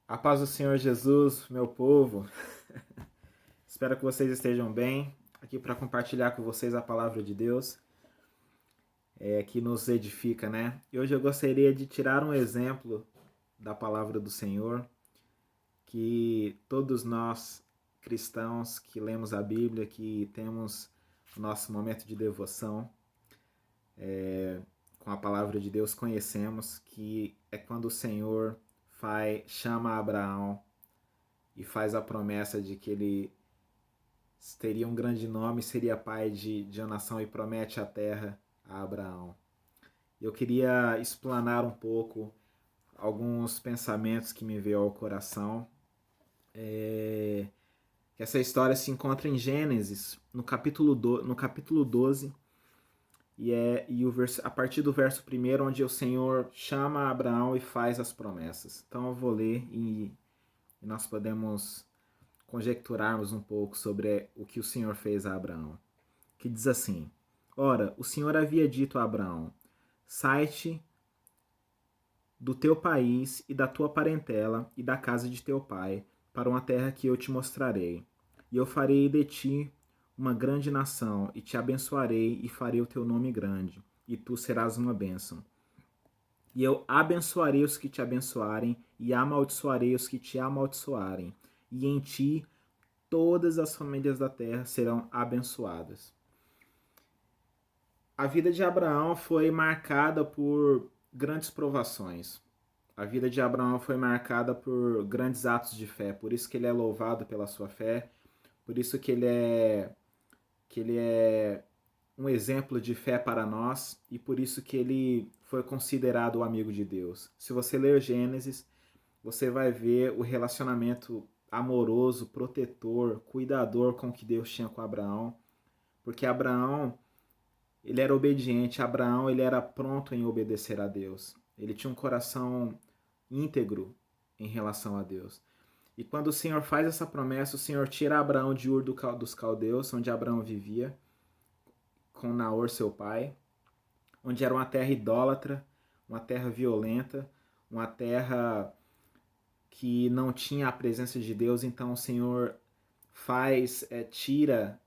A paz do Senhor Jesus, meu povo. Espero que vocês estejam bem. Aqui para compartilhar com vocês a palavra de Deus, que nos edifica, né? E hoje eu gostaria de tirar um exemplo da palavra do Senhor, que todos nós cristãos que lemos a Bíblia, que temos o nosso momento de devoção com a palavra de Deus, conhecemos, que é quando o Senhor chama Abraão e faz a promessa de que ele teria um grande nome, seria pai de uma nação e promete a terra a Abraão. Eu queria explanar um pouco alguns pensamentos que me veio ao coração. Que essa história se encontra em Gênesis, no capítulo 12, a partir do verso 1, onde o Senhor chama Abraão e faz as promessas. Então eu vou ler e nós podemos conjecturarmos um pouco sobre o que o Senhor fez a Abraão. Que diz assim: Ora, o Senhor havia dito a Abraão: Sai-te do teu país e da tua parentela e da casa de teu pai, para uma terra que eu te mostrarei. E eu farei de ti uma grande nação, e te abençoarei e farei o teu nome grande, e tu serás uma bênção. E eu abençoarei os que te abençoarem, e amaldiçoarei os que te amaldiçoarem. E em ti todas as famílias da terra serão abençoadas. A vida de Abraão foi marcada por grandes provações. A vida de Abraão foi marcada por grandes atos de fé. Por isso que ele é louvado pela sua fé. Por isso que ele é um exemplo de fé para nós. E por isso que ele foi considerado o amigo de Deus. Se você ler Gênesis, você vai ver o relacionamento amoroso, protetor, cuidador com que Deus tinha com Abraão. Porque Abraão, ele era obediente. Abraão, ele era pronto em obedecer a Deus. Ele tinha um coração íntegro em relação a Deus. E quando o Senhor faz essa promessa, o Senhor tira Abraão de Ur dos Caldeus, onde Abraão vivia, com Naor, seu pai, onde era uma terra idólatra, uma terra violenta, uma terra que não tinha a presença de Deus. Então o Senhor tira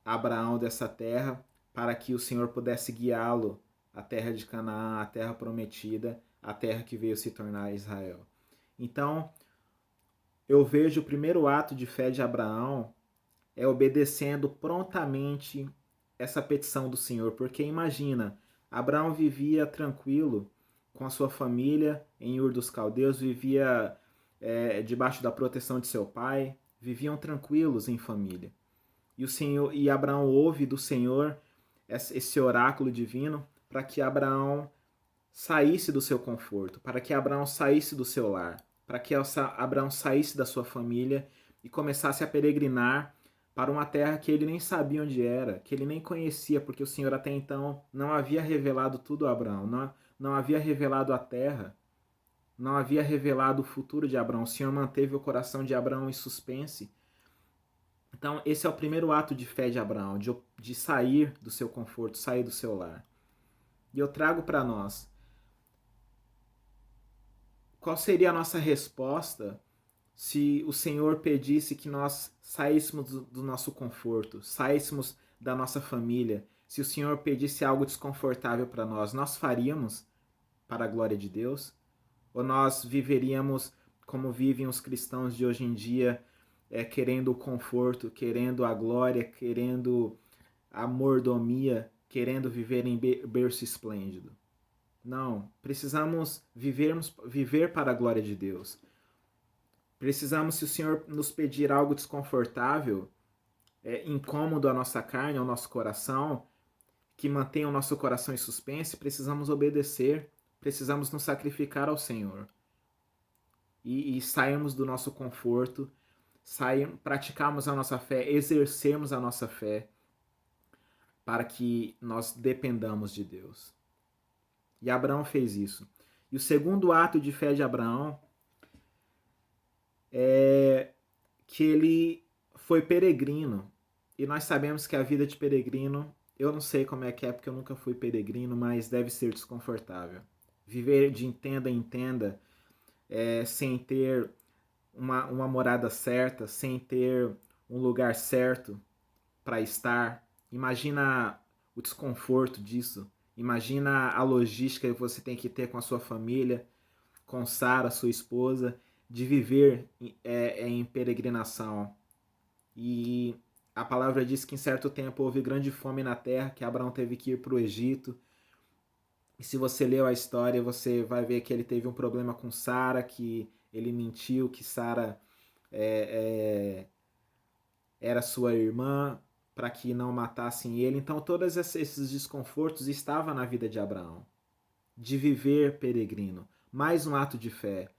Abraão dessa terra para que o Senhor pudesse guiá-lo à terra de Canaã, à terra prometida, a terra que veio se tornar Israel. Então, eu vejo o primeiro ato de fé de Abraão é obedecendo prontamente essa petição do Senhor, porque imagina, Abraão vivia tranquilo com a sua família em Ur dos Caldeus, vivia debaixo da proteção de seu pai, viviam tranquilos em família. E Abraão ouve do Senhor esse oráculo divino para que Abraão saísse do seu conforto, para que Abraão saísse do seu lar, para que Abraão saísse da sua família e começasse a peregrinar para uma terra que ele nem sabia onde era, que ele nem conhecia, porque o Senhor até então não havia revelado tudo a Abraão, não havia revelado a terra, não havia revelado o futuro de Abraão. O Senhor manteve o coração de Abraão em suspense. Então, esse é o primeiro ato de fé de Abraão, de sair do seu conforto, sair do seu lar. E eu trago para nós: qual seria a nossa resposta se o Senhor pedisse que nós saíssemos do nosso conforto, saíssemos da nossa família? Se o Senhor pedisse algo desconfortável para nós faríamos para a glória de Deus? Ou nós viveríamos como vivem os cristãos de hoje em dia, querendo o conforto, querendo a glória, querendo a mordomia, querendo viver em berço esplêndido? Não, precisamos viver para a glória de Deus. Precisamos, se o Senhor nos pedir algo desconfortável, incômodo à nossa carne, ao nosso coração, que mantenha o nosso coração em suspense, precisamos obedecer, precisamos nos sacrificar ao Senhor. E sairmos do nosso conforto, praticarmos a nossa fé, exercermos a nossa fé, para que nós dependamos de Deus. E Abraão fez isso. E o segundo ato de fé de Abraão é que ele foi peregrino. E nós sabemos que a vida de peregrino, eu não sei como é que é, porque eu nunca fui peregrino, mas deve ser desconfortável. Viver de tenda em tenda, sem ter uma morada certa, sem ter um lugar certo para estar. Imagina o desconforto disso. Imagina a logística que você tem que ter com a sua família, com Sara, sua esposa, de viver em peregrinação. E a palavra diz que em certo tempo houve grande fome na terra, que Abraão teve que ir para o Egito. E se você leu a história, você vai ver que ele teve um problema com Sara, que ele mentiu, que Sara é, era sua irmã, para que não matassem ele. Então, todos esses desconfortos estavam na vida de Abraão, de viver peregrino. Mais um ato de fé,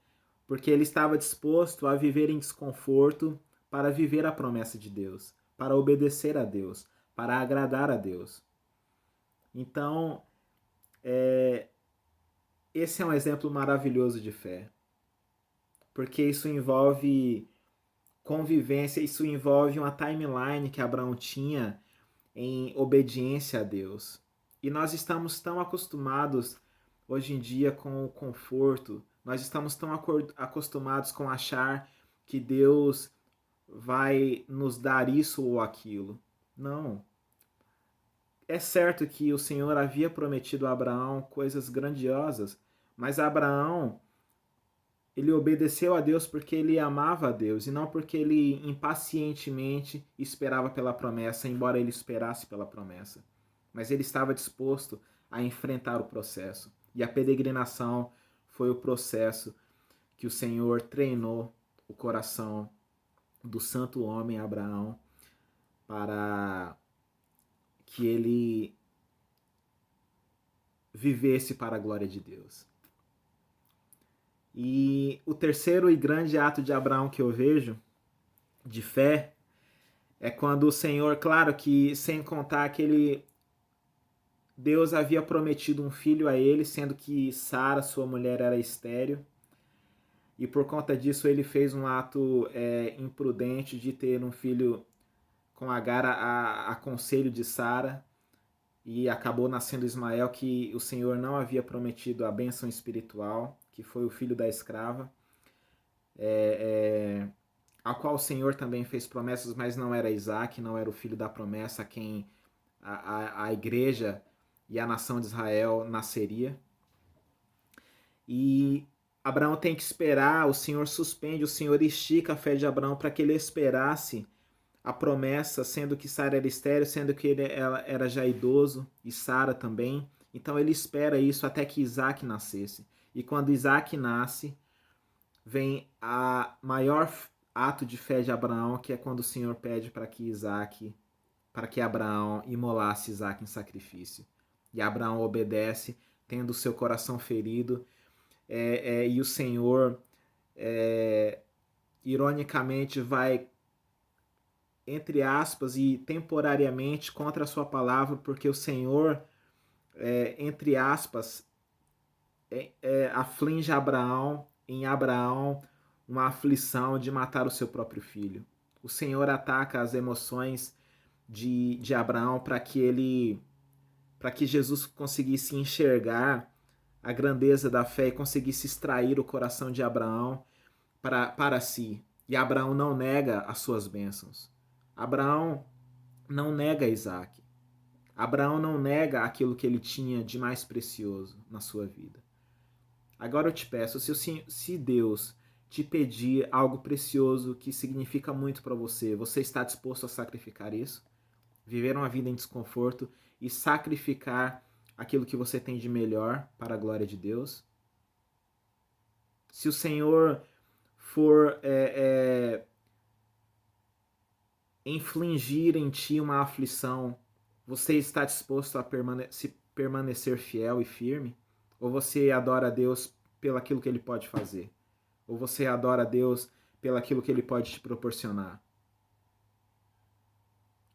porque ele estava disposto a viver em desconforto para viver a promessa de Deus, para obedecer a Deus, para agradar a Deus. Então, esse é um exemplo maravilhoso de fé, porque isso envolve convivência, isso envolve uma timeline que Abraão tinha em obediência a Deus. E nós estamos tão acostumados hoje em dia com o conforto, nós estamos tão acostumados com achar que Deus vai nos dar isso ou aquilo. Não. É certo que o Senhor havia prometido a Abraão coisas grandiosas, mas Abraão, ele obedeceu a Deus porque ele amava a Deus e não porque ele impacientemente esperava pela promessa, embora ele esperasse pela promessa. Mas ele estava disposto a enfrentar o processo. E a peregrinação foi o processo que o Senhor treinou o coração do santo homem Abraão para que ele vivesse para a glória de Deus. E o terceiro e grande ato de Abraão que eu vejo, de fé, é quando o Senhor, claro que sem contar que Deus havia prometido um filho a ele, sendo que Sara, sua mulher, era estéril. E por conta disso ele fez um ato imprudente de ter um filho com Agar a conselho de Sara. E acabou nascendo Ismael, que o Senhor não havia prometido a bênção espiritual, que foi o filho da escrava, ao qual o Senhor também fez promessas, mas não era Isaac, não era o filho da promessa a quem a igreja e a nação de Israel nasceria. E Abraão tem que esperar, o Senhor suspende, o Senhor estica a fé de Abraão para que ele esperasse a promessa, sendo que Sara era estéril, sendo que ela era já idoso, e Sara também. Então ele espera isso até que Isaac nascesse. E quando Isaac nasce, vem a maior ato de fé de Abraão, que é quando o Senhor pede para que Abraão imolasse Isaac em sacrifício. E Abraão obedece, tendo o seu coração ferido, e o Senhor, ironicamente, vai, entre aspas, e temporariamente contra a sua palavra, porque o Senhor, entre aspas, aflige Abraão, em Abraão, uma aflição de matar o seu próprio filho. O Senhor ataca as emoções de Abraão para que Jesus conseguisse enxergar a grandeza da fé e conseguisse extrair o coração de Abraão para si. E Abraão não nega as suas bênçãos. Abraão não nega Isaac. Abraão não nega aquilo que ele tinha de mais precioso na sua vida. Agora eu te peço, se Deus te pedir algo precioso que significa muito para você, você está disposto a sacrificar isso? Viver uma vida em desconforto e sacrificar aquilo que você tem de melhor para a glória de Deus? Se o Senhor for infligir em ti uma aflição, você está disposto a permanecer fiel e firme? Ou você adora a Deus pelo aquilo que Ele pode fazer? Ou você adora a Deus pelo aquilo que Ele pode te proporcionar?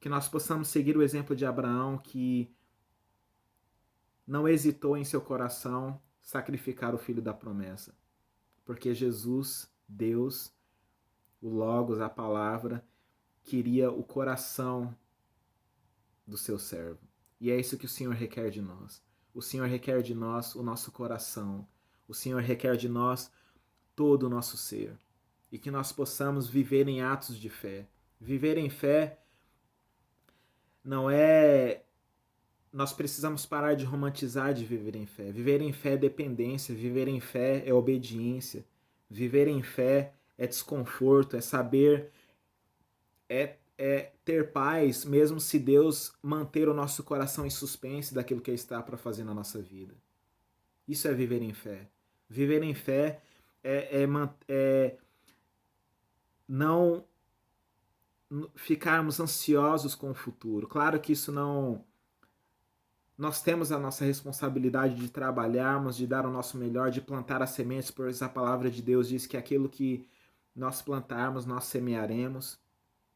Que nós possamos seguir o exemplo de Abraão, que não hesitou em seu coração sacrificar o filho da promessa. Porque Jesus, Deus, o Logos, a palavra, queria o coração do seu servo. E é isso que o Senhor requer de nós. O Senhor requer de nós o nosso coração. O Senhor requer de nós todo o nosso ser. e que nós possamos viver em atos de fé. Viver em fé não é... Nós precisamos parar de romantizar de viver em fé. Viver em fé é dependência, viver em fé é obediência, viver em fé é desconforto, é saber, é ter paz, mesmo se Deus manter o nosso coração em suspense daquilo que Ele está para fazer na nossa vida. Isso é viver em fé. Viver em fé é não ficarmos ansiosos com o futuro. Claro que isso não... Nós temos a nossa responsabilidade de trabalharmos, de dar o nosso melhor, de plantar as sementes, pois a palavra de Deus diz que aquilo que nós plantarmos, nós semearemos.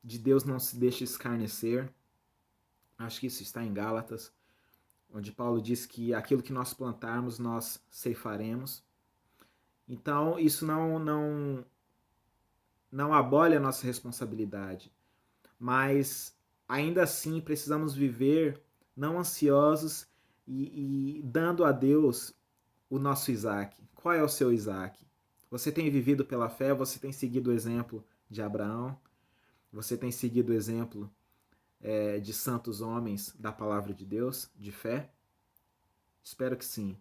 De Deus não se deixa escarnecer. Acho que isso está em Gálatas, onde Paulo diz que aquilo que nós plantarmos, nós ceifaremos. Então, isso não abole a nossa responsabilidade, mas ainda assim precisamos viver não ansiosos e dando a Deus o nosso Isaac. Qual é o seu Isaac? Você tem vivido pela fé? Você tem seguido o exemplo de Abraão? Você tem seguido o exemplo de santos homens da palavra de Deus, de fé? Espero que sim.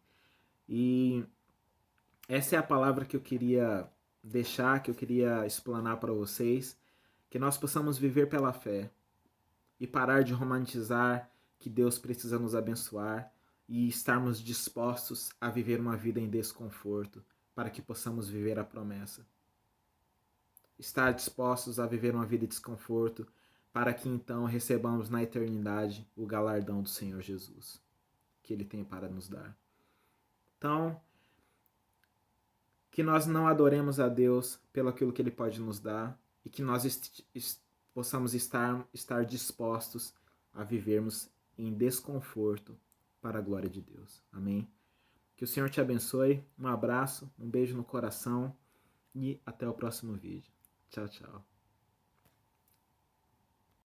E essa é a palavra que eu queria deixar, que eu queria explanar para vocês, que nós possamos viver pela fé e parar de romantizar que Deus precisa nos abençoar e estarmos dispostos a viver uma vida em desconforto para que possamos viver a promessa. Estar dispostos a viver uma vida de desconforto para que então recebamos na eternidade o galardão do Senhor Jesus, que Ele tem para nos dar. Então, que nós não adoremos a Deus pelo aquilo que Ele pode nos dar e que nós possamos estar dispostos a vivermos em desconforto para a glória de Deus. Amém? Que o Senhor te abençoe. Um abraço, um beijo no coração e até o próximo vídeo. Tchau, tchau.